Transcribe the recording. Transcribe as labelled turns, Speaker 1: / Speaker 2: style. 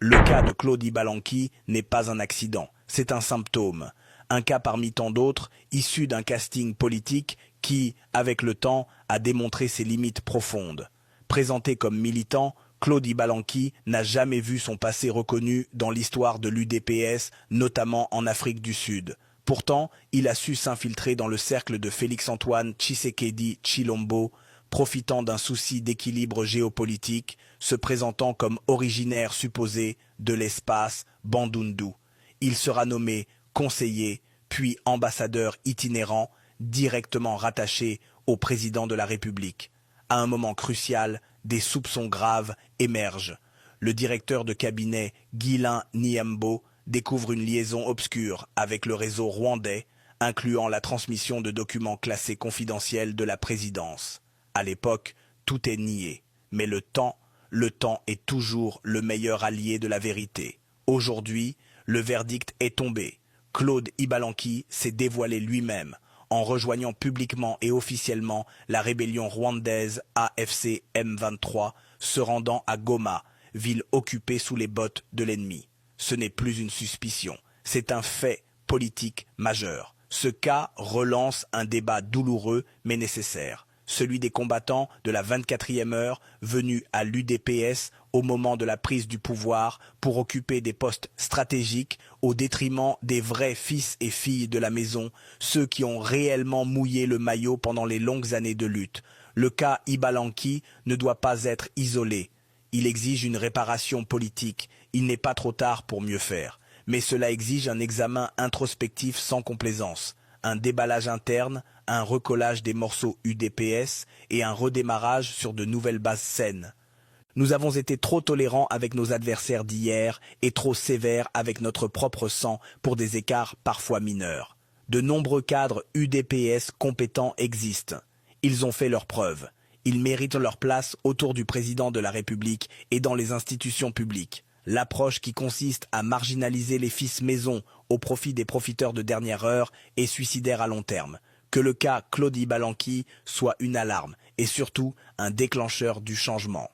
Speaker 1: Le cas de Claude Ibalanki n'est pas un accident, c'est un symptôme. Un cas parmi tant d'autres, issu d'un casting politique qui, avec le temps, a démontré ses limites profondes. Présenté comme militant, Claude Ibalanki n'a jamais vu son passé reconnu dans l'histoire de l'UDPS, notamment en Afrique du Sud. Pourtant, il a su s'infiltrer dans le cercle de Félix-Antoine Tshisekedi Tshilombo, profitant d'un souci d'équilibre géopolitique, se présentant comme originaire supposé de l'espace Bandundu. Il sera nommé conseiller, puis ambassadeur itinérant, directement rattaché au président de la République. À un moment crucial, des soupçons graves émergent. Le directeur de cabinet Guilain Niambo découvre une liaison obscure avec le réseau rwandais, incluant la transmission de documents classés confidentiels de la présidence. À l'époque, tout est nié, mais le temps est toujours le meilleur allié de la vérité. Aujourd'hui, le verdict est tombé. Claude Ibalanki s'est dévoilé lui-même en rejoignant publiquement et officiellement la rébellion rwandaise AFC M23, se rendant à Goma, ville occupée sous les bottes de l'ennemi. Ce n'est plus une suspicion, c'est un fait politique majeur. Ce cas relance un débat douloureux mais nécessaire, celui des combattants de la 24e heure venus à l'UDPS au moment de la prise du pouvoir pour occuper des postes stratégiques au détriment des vrais fils et filles de la maison, ceux qui ont réellement mouillé le maillot pendant les longues années de lutte. Le cas Ibalanki ne doit pas être isolé. Il exige une réparation politique. Il n'est pas trop tard pour mieux faire. Mais cela exige un examen introspectif sans complaisance, un déballage interne, un recollage des morceaux UDPS et un redémarrage sur de nouvelles bases saines. Nous avons été trop tolérants avec nos adversaires d'hier et trop sévères avec notre propre sang pour des écarts parfois mineurs. De nombreux cadres UDPS compétents existent. Ils ont fait leurs preuves. Ils méritent leur place autour du président de la République et dans les institutions publiques. L'approche qui consiste à marginaliser les fils maison au profit des profiteurs de dernière heure est suicidaire à long terme. Que le cas Claude Ibalanki soit une alarme et surtout un déclencheur du changement.